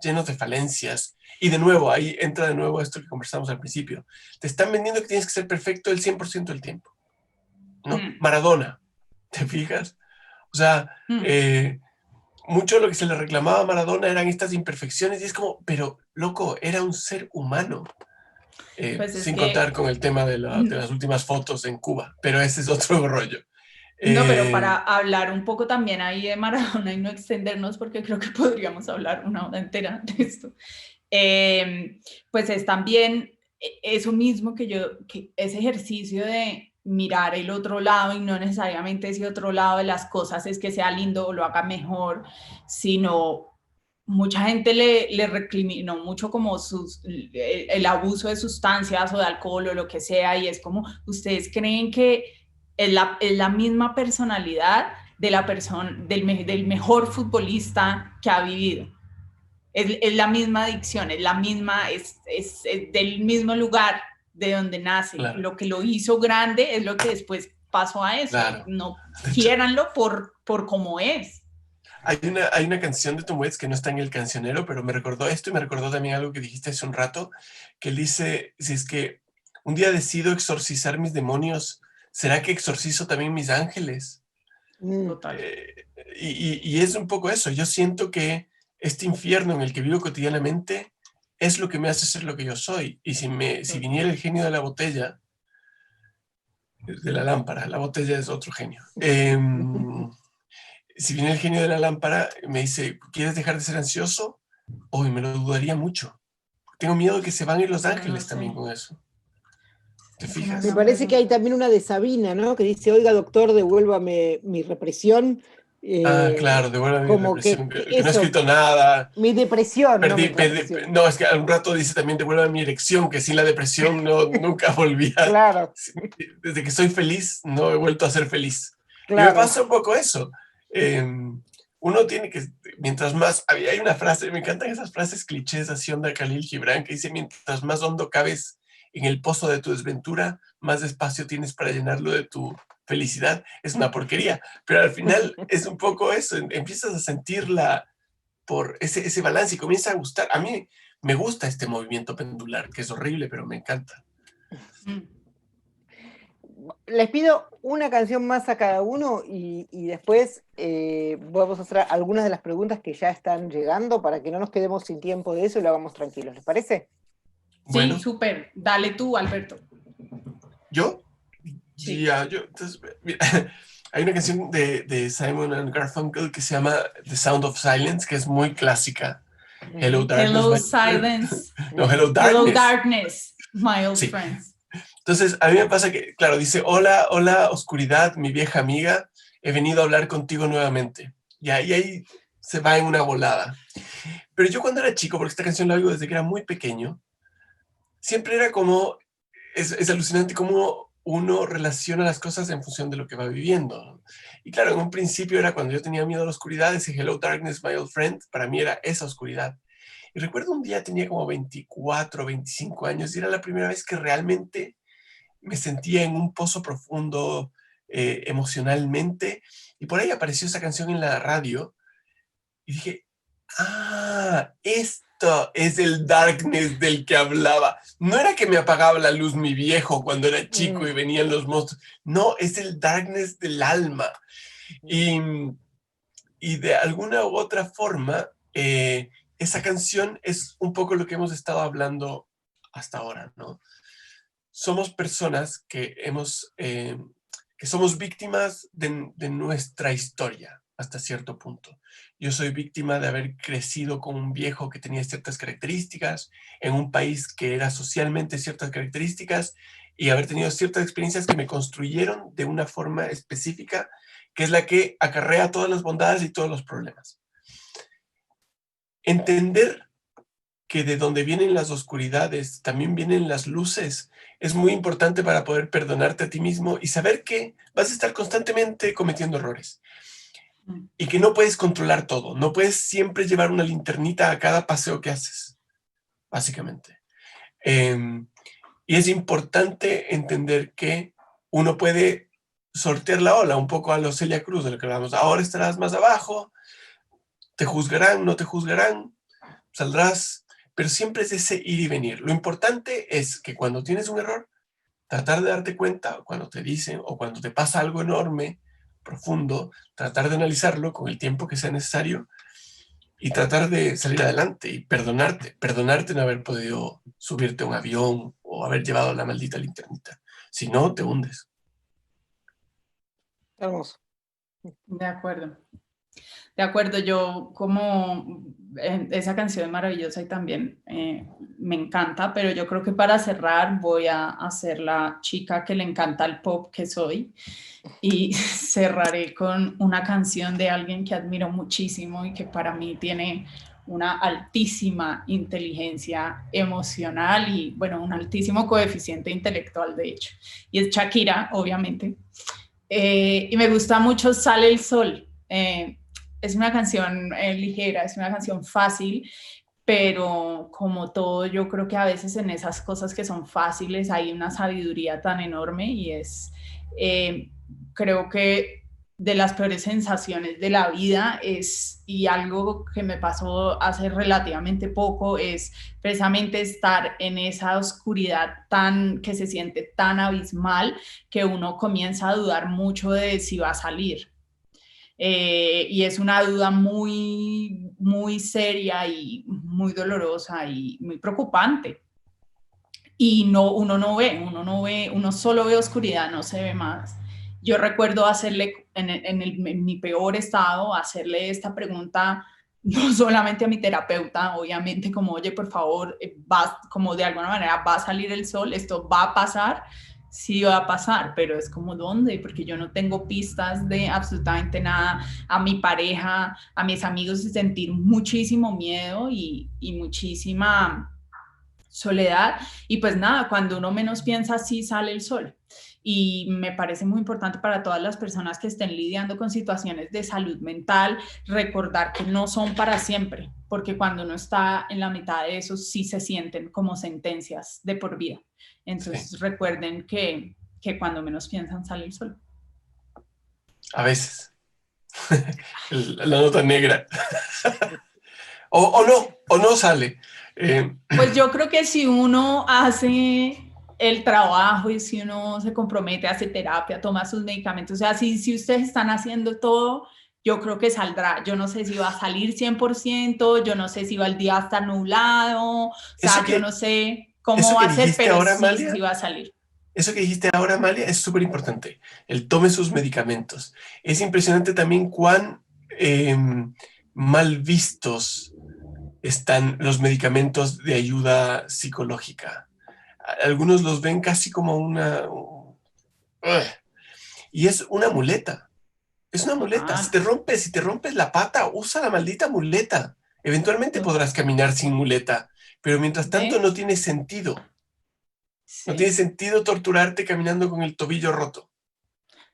llenos de falencias. Y de nuevo, ahí entra de nuevo esto que conversamos al principio. Te están vendiendo que tienes que ser perfecto el 100% del tiempo, ¿no? Maradona, ¿te fijas? O sea, mucho lo que se le reclamaba a Maradona eran estas imperfecciones y es como, pero loco, era un ser humano. Pues es Sin que contar con el tema de las últimas fotos en Cuba, pero ese es otro rollo. no, pero para hablar un poco también ahí de Maradona y no extendernos, porque creo que podríamos hablar una hora entera de esto, pues es también eso mismo que ese ejercicio de mirar el otro lado y no necesariamente ese otro lado de las cosas es que sea lindo o lo haga mejor, sino mucha gente le recriminó mucho como el abuso de sustancias o de alcohol o lo que sea, y es como, ¿ustedes creen que es la misma personalidad de la persona, del mejor futbolista que ha vivido? Es la misma adicción, es la misma, es del mismo lugar de donde nace. Claro. Lo que lo hizo grande es lo que después pasó a eso. Claro. No quiéranlo por cómo es. Hay una canción de Tom Waits que no está en el cancionero, pero me recordó esto y me recordó también algo que dijiste hace un rato, que él dice, si es que un día decido exorcizar mis demonios, ¿será que exorcizo también mis ángeles? Total. Y es un poco eso. Yo siento que este infierno en el que vivo cotidianamente es lo que me hace ser lo que yo soy. Y si viniera el genio de la botella, de la lámpara, la botella es otro genio. Si viene el genio de la lámpara, me dice, ¿quieres dejar de ser ansioso? Hoy me lo dudaría mucho. Tengo miedo de que se van a ir los ángeles también con eso. ¿Te fijas? Me parece que hay también una de Sabina, ¿no? Que dice, oiga, doctor, devuélvame mi represión. Claro, devuélvame mi Como represión, que que no he eso, escrito nada. mi depresión, no mi represión. No, es que algún rato dice también devuélvame mi erección, que sin la depresión nunca volví a... Claro. Desde que soy feliz, no he vuelto a ser feliz. Claro. Y me pasa un poco eso. Uno tiene que, mientras más, hay una frase, me encantan esas frases clichés así onda Khalil Gibran, que dice, mientras más hondo cabes en el pozo de tu desventura, más espacio tienes para llenarlo de tu felicidad. Es una porquería, pero al final es un poco eso, empiezas a sentirla por ese balance y comienza a gustar. A mí me gusta este movimiento pendular, que es horrible, pero me encanta. Les pido una canción más a cada uno y después vamos a hacer algunas de las preguntas que ya están llegando para que no nos quedemos sin tiempo de eso y lo hagamos tranquilos. ¿Les parece? Bueno. Sí, súper. Dale tú, Alberto. ¿Yo? Sí. Ya, yo. Entonces, mira, hay una canción de Simon and Garfunkel que se llama The Sound of Silence, que es muy clásica. Hello Darkness. Hello Silence. No, Hello Darkness. Hello Darkness, my old friends. Entonces, a mí me pasa que, claro, dice, hola, hola, oscuridad, mi vieja amiga, he venido a hablar contigo nuevamente. Y ahí se va en una volada. Pero yo cuando era chico, porque esta canción la oigo desde que era muy pequeño, siempre era como, es alucinante cómo uno relaciona las cosas en función de lo que va viviendo. Y claro, en un principio era cuando yo tenía miedo a la oscuridad, ese Hello Darkness, my old friend, para mí era esa oscuridad. Y recuerdo un día, tenía como 24, 25 años, y era la primera vez que realmente me sentía en un pozo profundo emocionalmente, y por ahí apareció esa canción en la radio, y dije, esto es el darkness del que hablaba. No era que me apagaba la luz mi viejo cuando era chico y venían los monstruos. No, es el darkness del alma. Y de alguna u otra forma, esa canción es un poco lo que hemos estado hablando hasta ahora, ¿no? Somos personas que somos víctimas de nuestra historia hasta cierto punto. Yo soy víctima de haber crecido con un viejo que tenía ciertas características, en un país que era socialmente ciertas características, y haber tenido ciertas experiencias que me construyeron de una forma específica, que es la que acarrea todas las bondades y todos los problemas. Entender que de donde vienen las oscuridades también vienen las luces es muy importante para poder perdonarte a ti mismo y saber que vas a estar constantemente cometiendo errores y que no puedes controlar todo, no puedes siempre llevar una linternita a cada paseo que haces, básicamente. Y es importante entender que uno puede sortear la ola, un poco a lo Celia Cruz, de lo que hablamos. Ahora estarás más abajo, te juzgarán, no te juzgarán, saldrás, pero siempre es ese ir y venir. Lo importante es que cuando tienes un error, tratar de darte cuenta, cuando te dicen o cuando te pasa algo enorme, profundo, tratar de analizarlo con el tiempo que sea necesario y tratar de salir adelante y perdonarte no haber podido subirte a un avión o haber llevado la maldita linternita. Si no, te hundes. Hermoso. De acuerdo. De acuerdo, yo como esa canción es maravillosa y también me encanta, pero yo creo que para cerrar voy a hacer la chica que le encanta el pop que soy y cerraré con una canción de alguien que admiro muchísimo y que para mí tiene una altísima inteligencia emocional y, bueno, un altísimo coeficiente intelectual, de hecho. Y es Shakira, obviamente. Y me gusta mucho Sale el Sol. Es una canción ligera, es una canción fácil, pero como todo, yo creo que a veces en esas cosas que son fáciles hay una sabiduría tan enorme y creo que de las peores sensaciones de la vida y algo que me pasó hace relativamente poco, es precisamente estar en esa oscuridad que se siente tan abismal que uno comienza a dudar mucho de si va a salir. Y es una duda muy, muy seria y muy dolorosa y muy preocupante. Y uno solo ve oscuridad, no se ve más. Yo recuerdo hacerle, en mi peor estado, hacerle esta pregunta no solamente a mi terapeuta, obviamente, como, oye, por favor, como de alguna manera va a salir el sol, esto va a pasar, sí va a pasar, pero es como, ¿dónde? Porque yo no tengo pistas de absolutamente nada. A mi pareja, a mis amigos, sentir muchísimo miedo y muchísima soledad, y pues nada, cuando uno menos piensa, sí sale el sol. Y me parece muy importante para todas las personas que estén lidiando con situaciones de salud mental, recordar que no son para siempre, porque cuando uno está en la mitad de eso, sí se sienten como sentencias de por vida. Entonces sí, recuerden que cuando menos piensan sale el sol. A veces. La nota negra. o no sale. Pues yo creo que si uno hace el trabajo y si uno se compromete, hace terapia, toma sus medicamentos, o sea, si ustedes están haciendo todo, yo creo que saldrá. Yo no sé si va a salir 100%, yo no sé si va el día a estar nublado, o sea, yo no sé cómo va a ser, pero ahora, sí, Amalia, sí va a salir. Eso que dijiste ahora, Amalia, es súper importante. El tome sus medicamentos. Es impresionante también cuán mal vistos están los medicamentos de ayuda psicológica. Algunos los ven casi como y es una muleta. Es una muleta. Si te rompes la pata, usa la maldita muleta. Eventualmente podrás caminar sin muleta, pero mientras tanto no tiene sentido. Sí. No tiene sentido torturarte caminando con el tobillo roto.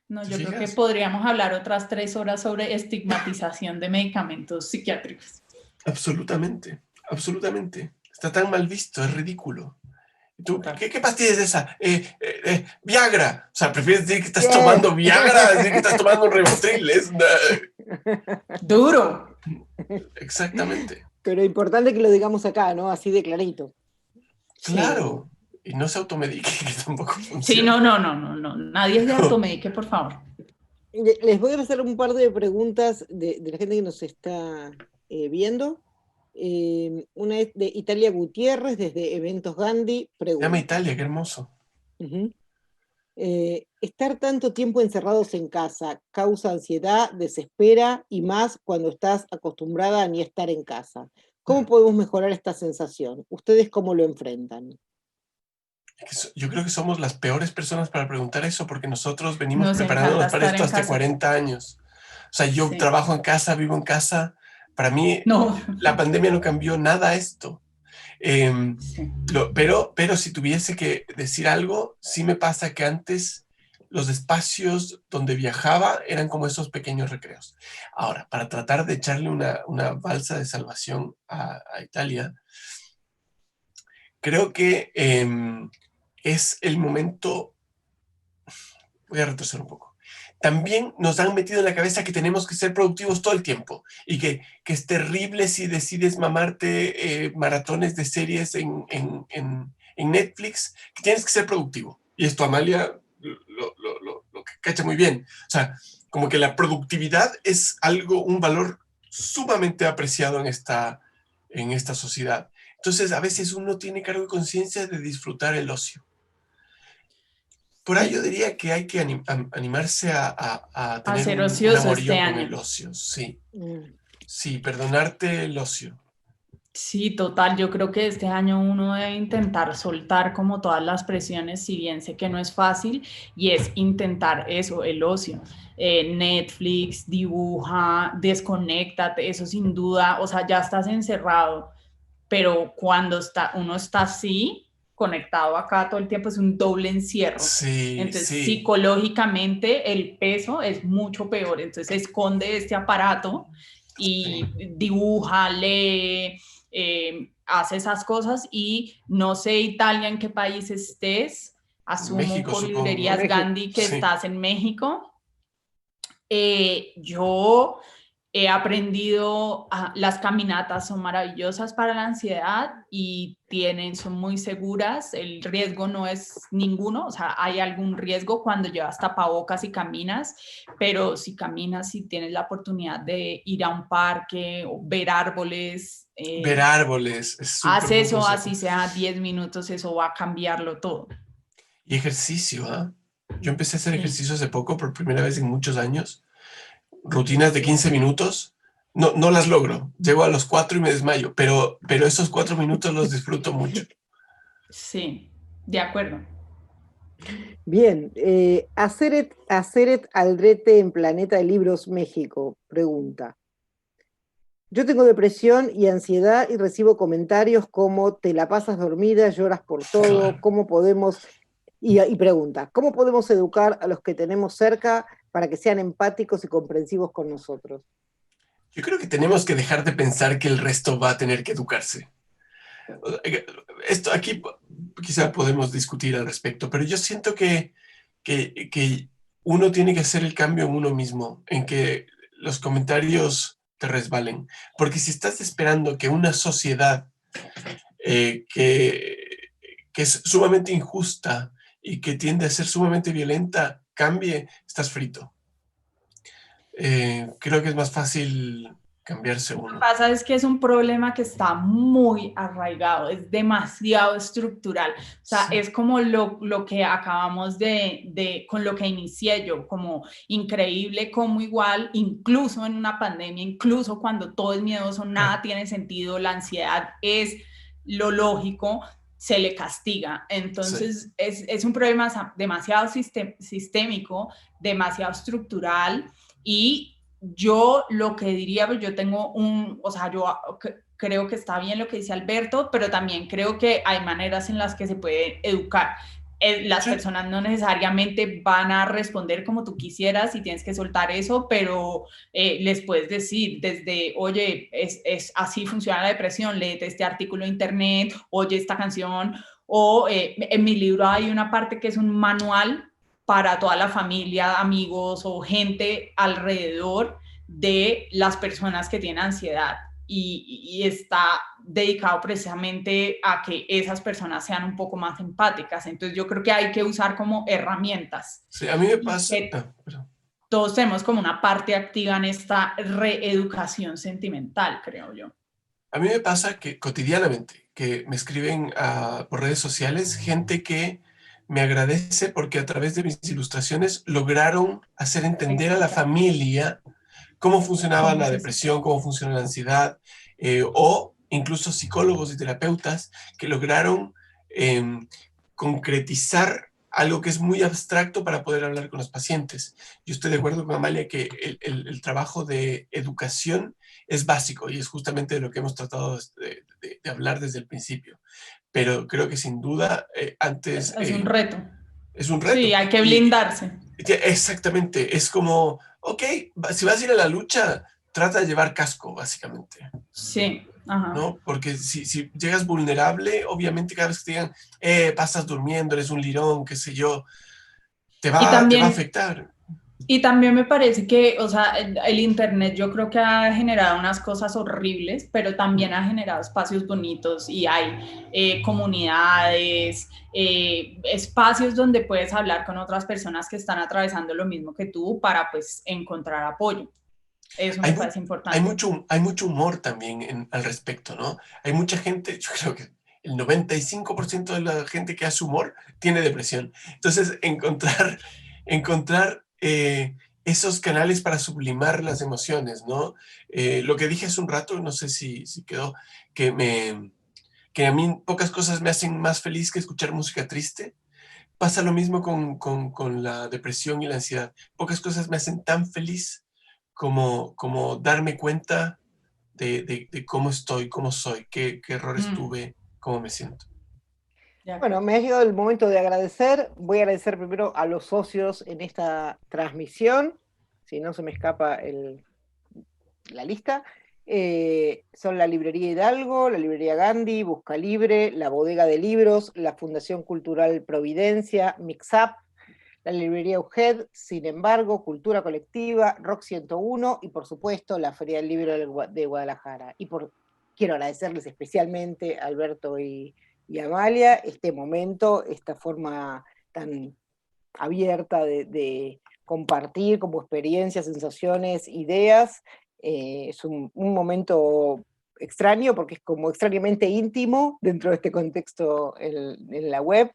No, yo creo que podríamos hablar otras 3 horas sobre estigmatización de medicamentos psiquiátricos. Absolutamente, absolutamente. Está tan mal visto, es ridículo. ¿Tú, ¿qué pastilla es esa? Viagra. O sea, prefieres decir que estás tomando Viagra, decir que estás tomando un Rivotril. Es duro. Exactamente. Pero importante que lo digamos acá, ¿no? Así de clarito. Claro. Sí. Y no se automedique, que tampoco funciona. Sí, no. Nadie se automedique, por favor. Les voy a hacer un par de preguntas de la gente que nos está viendo. Una es de Italia Gutiérrez, desde Eventos Gandhi. Pregunta. Llama Italia, qué hermoso. Estar tanto tiempo encerrados en casa causa ansiedad, desespera, y más cuando estás acostumbrada a ni estar en casa. ¿Cómo podemos mejorar esta sensación? ¿Ustedes cómo lo enfrentan? Yo creo que somos las peores personas para preguntar eso, porque nosotros venimos preparándonos para esto hasta 40 años. O sea, yo trabajo en casa, vivo en casa. Para mí, la pandemia no cambió nada esto. Pero si tuviese que decir algo, sí me pasa que antes los espacios donde viajaba eran como esos pequeños recreos. Ahora, para tratar de echarle una balsa de salvación a Italia, creo que es el momento. Voy a retroceder un poco. También nos han metido en la cabeza que tenemos que ser productivos todo el tiempo y que es terrible si decides mamarte maratones de series en Netflix, que tienes que ser productivo. Y esto Amalia lo cacha muy bien. O sea, como que la productividad es un valor sumamente apreciado en esta sociedad. Entonces, a veces uno tiene cargo de conciencia de disfrutar el ocio. Por ahí yo diría que hay que animarse a tener ser un ocioso este amorío con año. el ocio, sí. Sí, perdonarte el ocio. Sí, total. Yo creo que este año uno debe intentar soltar como todas las presiones, si bien sé que no es fácil, y es intentar eso, el ocio. Netflix, dibuja, desconéctate, eso sin duda, o sea, ya estás encerrado, pero cuando uno está así, conectado acá todo el tiempo, es un doble encierro. Sí, Entonces, sí. psicológicamente el peso es mucho peor. Entonces, esconde este aparato y Sí. dibuja, lee, hace esas cosas. Y no sé, Italia, en qué país estés. Asumo México, por supongo. librerías México. Gandhi que Sí. estás en México. Yo he aprendido, las caminatas son maravillosas para la ansiedad y son muy seguras, el riesgo no es ninguno, o sea, hay algún riesgo cuando llevas tapabocas y caminas, pero si caminas y tienes la oportunidad de ir a un parque o ver árboles, Ver árboles, es súper haz buen eso, consejo. así sea 10 minutos, eso va a cambiarlo todo. Y ejercicio, ¿ah? Yo empecé a hacer Sí. ejercicio hace poco, por primera vez en muchos años. Rutinas de 15 minutos. No, no las logro. Llego a los 4 y me desmayo, pero esos 4 minutos los disfruto mucho. Sí, de acuerdo. Bien, Aceret Aldrete en Planeta de Libros México pregunta. Yo tengo depresión y ansiedad y recibo comentarios como te la pasas dormida, lloras por todo, Claro. ¿cómo podemos? Y pregunta, ¿cómo podemos educar a los que tenemos cerca para que sean empáticos y comprensivos con nosotros? Yo creo que tenemos que dejar de pensar que el resto va a tener que educarse. Esto aquí quizá podemos discutir al respecto, pero yo siento que uno tiene que hacer el cambio en uno mismo, en que los comentarios te resbalen. Porque si estás esperando que una sociedad que es sumamente injusta y que tiende a ser sumamente violenta cambie, estás frito. Creo que es más fácil cambiarse Lo que uno. pasa es que es un problema que está muy arraigado, es demasiado estructural. O sea, Sí. es como lo que acabamos con lo que inicié yo, como increíble, como igual, incluso en una pandemia, incluso cuando todo es miedoso, nada tiene sentido, la ansiedad es lo lógico, se le castiga. Sí. Entonces, es un problema demasiado sistémico, demasiado estructural y yo lo que diría, pues yo tengo o sea, yo creo que está bien lo que dice Alberto, pero también creo que hay maneras en las que se puede educar. Las personas no necesariamente van a responder como tú quisieras y tienes que soltar eso, pero les puedes decir desde, oye, así funciona la depresión, léete este artículo de internet, oye esta canción, o en mi libro hay una parte que es un manual para toda la familia, amigos o gente alrededor de las personas que tienen ansiedad y está dedicado precisamente a que esas personas sean un poco más empáticas. Entonces yo creo que hay que usar como herramientas. Sí, a mí me pasa... Todos tenemos como una parte activa en esta reeducación sentimental, creo yo. A mí me pasa que cotidianamente, que me escriben por redes sociales gente que me agradece porque a través de mis ilustraciones lograron hacer entender a la familia cómo funcionaba la depresión, cómo funciona la ansiedad, o incluso psicólogos y terapeutas que lograron concretizar algo que es muy abstracto para poder hablar con los pacientes. Yo estoy de acuerdo con Amalia que el trabajo de educación es básico y es justamente de lo que hemos tratado de hablar desde el principio. Pero creo que sin duda antes... Es un reto. Es un reto. Sí, hay que blindarse. Exactamente, es como, ok, si vas a ir a la lucha, trata de llevar casco, básicamente. Sí, ajá. ¿No? Porque si llegas vulnerable, obviamente cada vez que te digan, pasas durmiendo, eres un lirón, qué sé yo, te va a afectar. Y también me parece que, o sea, el Internet yo creo que ha generado unas cosas horribles, pero también ha generado espacios bonitos y hay comunidades, espacios donde puedes hablar con otras personas que están atravesando lo mismo que tú para pues encontrar apoyo. Eso Hay, me mu- parece importante. hay mucho humor también al respecto, ¿no? Hay mucha gente, yo creo que el 95% de la gente que hace humor tiene depresión. Entonces, encontrar esos canales para sublimar las emociones, ¿no? Lo que dije hace un rato, no sé si quedó, que, que a mí pocas cosas me hacen más feliz que escuchar música triste. Pasa lo mismo con la depresión y la ansiedad. Pocas cosas me hacen tan feliz como darme cuenta de cómo estoy, cómo soy, qué errores tuve, cómo me siento. Bueno, me ha llegado el momento de agradecer. Voy a agradecer primero a los socios en esta transmisión, si no se me escapa la lista. Son la Librería Hidalgo, la Librería Gandhi, Busca Libre, la Bodega de Libros, la Fundación Cultural Providencia, Mixup, la Librería UGED, Sin embargo, Cultura Colectiva, Rock 101 y por supuesto la Feria del Libro de Guadalajara. Quiero agradecerles especialmente a Alberto y Amalia este momento, esta forma tan abierta de compartir como experiencias, sensaciones, ideas. Es un momento extraño porque es como extrañamente íntimo dentro de este contexto en la web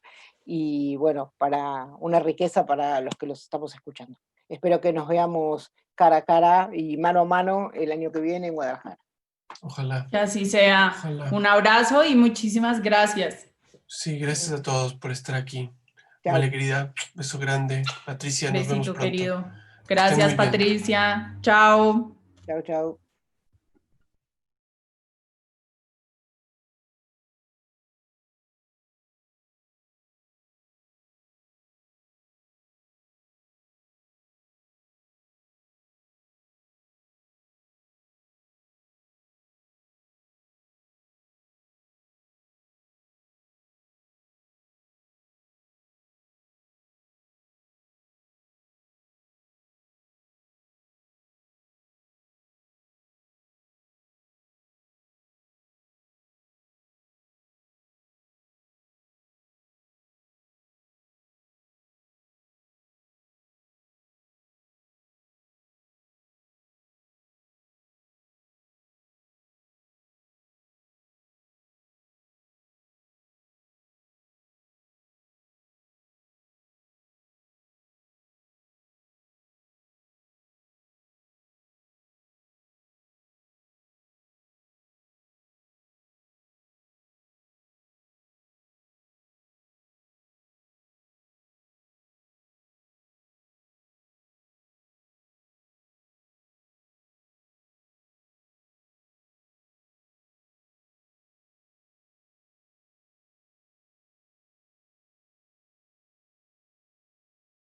y bueno, para una riqueza para los que los estamos escuchando. Espero que nos veamos cara a cara y mano a mano el año que viene en Guadalajara. Ojalá. Que así sea. Ojalá. Un abrazo y muchísimas gracias. Sí, gracias a todos por estar aquí. Chao. Vale, querida, beso grande. Patricia, nos vemos Besito, pronto. querido. Que estén Gracias, muy bien. Patricia. Chao. Chao, chao.